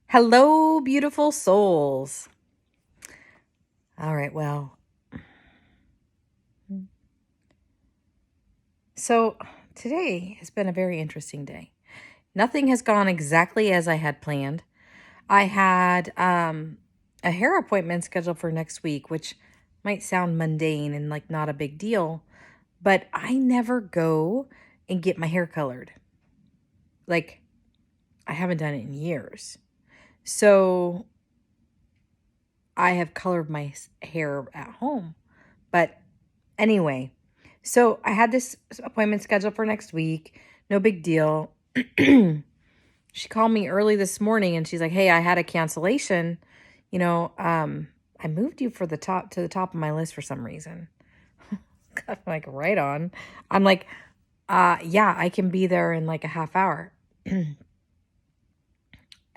Hello, beautiful souls. All right, well, so today has been a very interesting day. Nothing has gone exactly as I had planned. I had a hair appointment scheduled for next week, which might sound mundane and like not a big deal, but I never go and get my hair colored. Like, I haven't done it in years. So I have colored my hair at home. But anyway, so I had this appointment scheduled for next week. No big deal. She called me early this morning and she's like, "Hey, I had a cancellation. I moved you for the top of my list for some reason." I'm like, right on. I'm like, yeah, I can be there in like a half hour.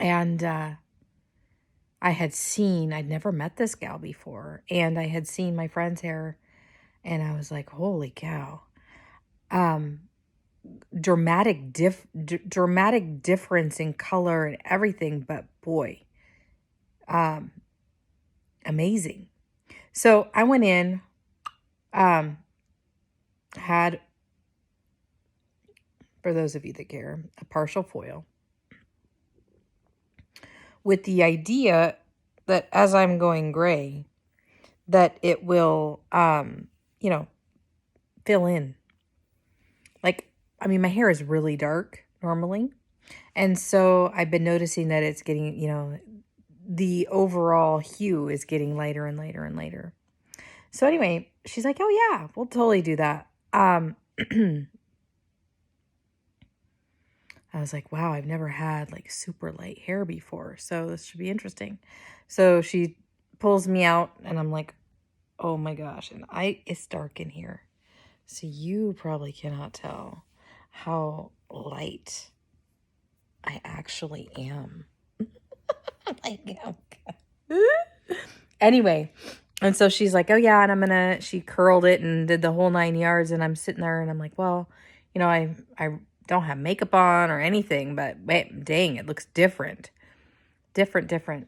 And I'd never met this gal before, and I had seen my friend's hair, and I was like, holy cow. Um, dramatic difference in color and everything, but boy, um, amazing. So I went in, um, had, for those of you that care, a partial foil with the idea that as I'm going gray, that it will, fill in. Like, I mean, my hair is really dark normally. And so I've been noticing that it's getting, the overall hue is getting lighter and lighter and lighter. So anyway, she's like, "Oh yeah, we'll totally do that." I was like, "Wow, I've never had like super light hair before, so this should be interesting." So she pulls me out and I'm like, "Oh my gosh." And it's dark in here. So you probably cannot tell how light I actually am. Like, anyway, and so she's like, "Oh yeah," and she curled it and did the whole 9 yards, and I'm sitting there and I'm like, "Well, I don't have makeup on or anything, but wait, dang, it looks different. Different."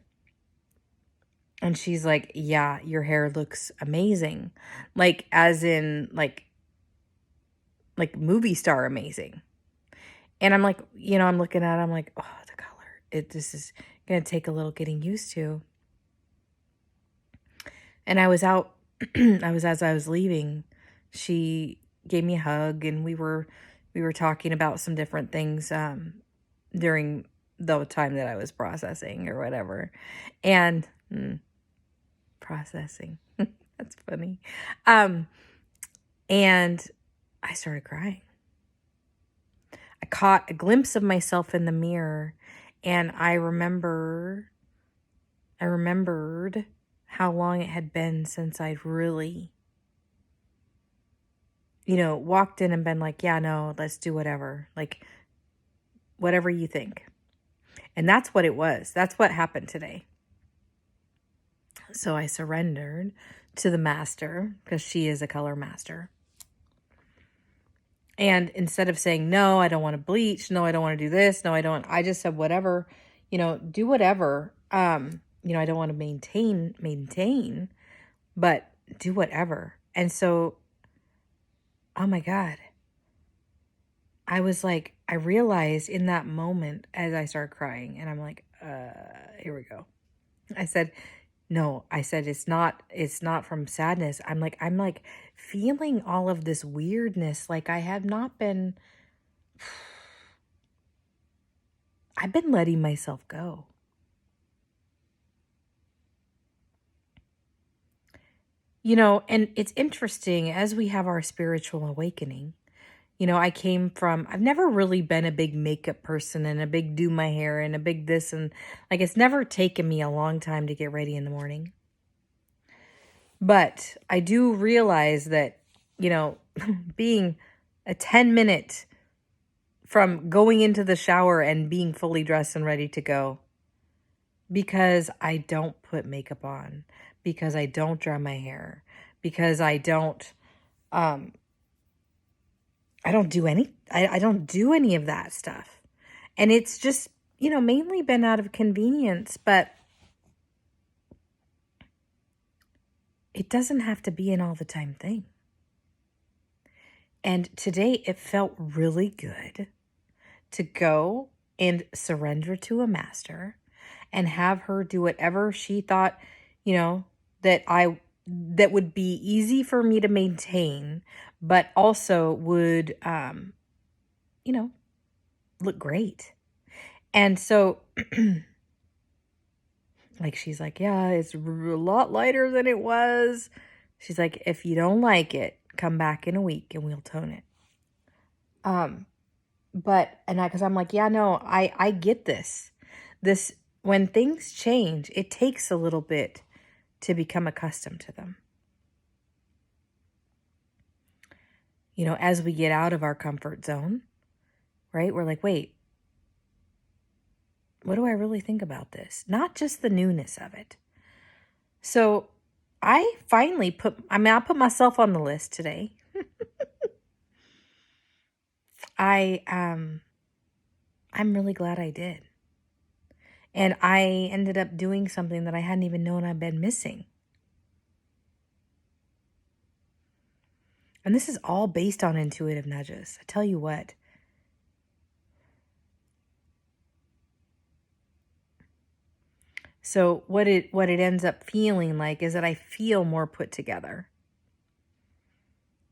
And she's like, "Yeah, your hair looks amazing." Like as in like movie star amazing. And I'm like, I'm looking at it, I'm like, "Oh, the color. This is going to take a little getting used to." And I was out, as I was leaving, she gave me a hug and we were talking about some different things during the time that I was processing or whatever. And processing. That's funny. Um and I started crying. I caught a glimpse of myself in the mirror, and I remembered how long it had been since I'd really, walked in and been like, "Yeah, no, let's do whatever." Like, whatever you think. And that's what it was. That's what happened today. So I surrendered to the master because she is a color master. And instead of saying, "No, I don't want to bleach. No, I don't want to do this. No, I don't." I just said, whatever, do whatever. I don't want to maintain, but do whatever. And so, oh my God, I was like, I realized in that moment as I started crying, and I'm like, here we go. I said, "No," I said, it's not from sadness. I'm like feeling all of this weirdness. Like I have not been, I've been letting myself go. And it's interesting as we have our spiritual awakening. I've never really been a big makeup person and a big do my hair and a big this, and like it's never taken me a long time to get ready in the morning. But I do realize that, being a 10-minute from going into the shower and being fully dressed and ready to go, because I don't put makeup on, because I don't dry my hair, because um I don't do any of that stuff. And it's just, mainly been out of convenience, but it doesn't have to be an all the time thing. And today it felt really good to go and surrender to a master and have her do whatever she thought, you know, that would be easy for me to maintain, but also would you know, look great. And so like she's like, "Yeah, it's a lot lighter than it was." She's like, "If you don't like it, come back in a week and we'll tone it." Um But because I'm like, yeah, no, I get this. This When things change, it takes a little bit to become accustomed to them. As we get out of our comfort zone, right? We're like, wait, what do I really think about this? Not just the newness of it. So I finally I put myself on the list today. I'm really glad I did. And I ended up doing something that I hadn't even known I'd been missing. And this is all based on intuitive nudges. I tell you what. So what it ends up feeling like is that I feel more put together.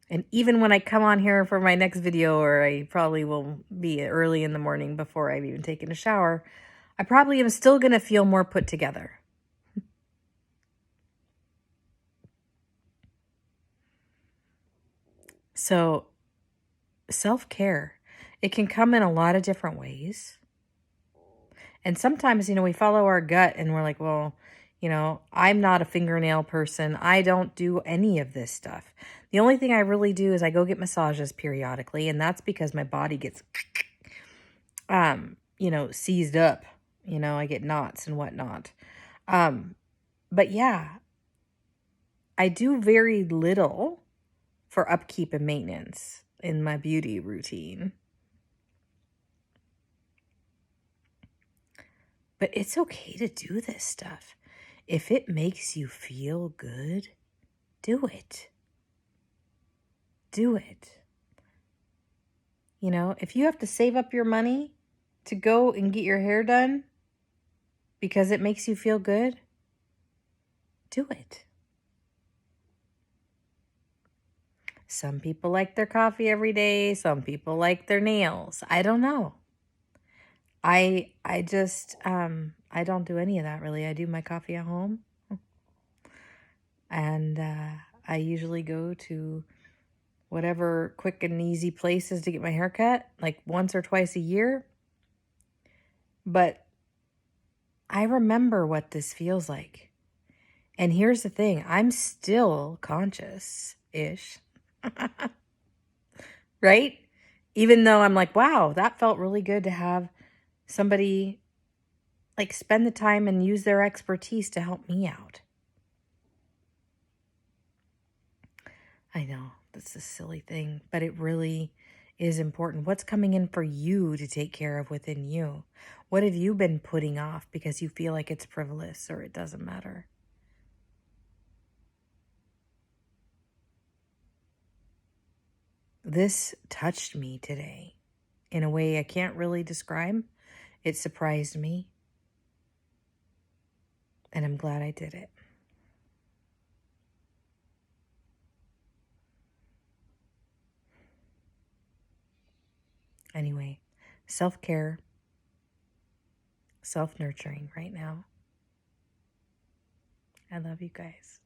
And even when I come on here for my next video, or I probably will be early in the morning before I've even taken a shower, I probably am still going to feel more put together. So self-care, it can come in a lot of different ways. And sometimes, we follow our gut and we're like, well, I'm not a fingernail person. I don't do any of this stuff. The only thing I really do is I go get massages periodically, and that's because my body gets, seized up. I get knots and whatnot. But yeah, I do very little for upkeep and maintenance in my beauty routine. But it's okay to do this stuff. If it makes you feel good, do it. Do it. If you have to save up your money to go and get your hair done because it makes you feel good, do it. Some people like their coffee every day. Some people like their nails. I don't know. I just I don't do any of that really. I do my coffee at home. And I usually go to whatever quick and easy places to get my hair cut, like once or twice a year. But I remember what this feels like. And here's the thing, I'm still conscious-ish. Right? Even though I'm like, wow, that felt really good to have somebody like spend the time and use their expertise to help me out. I know that's a silly thing, but it really is important. What's coming in for you to take care of within you? What have you been putting off because you feel like it's frivolous or it doesn't matter? This touched me today in a way I can't really describe. It surprised me, and I'm glad I did it. Anyway, self-care, self-nurturing right now. I love you guys.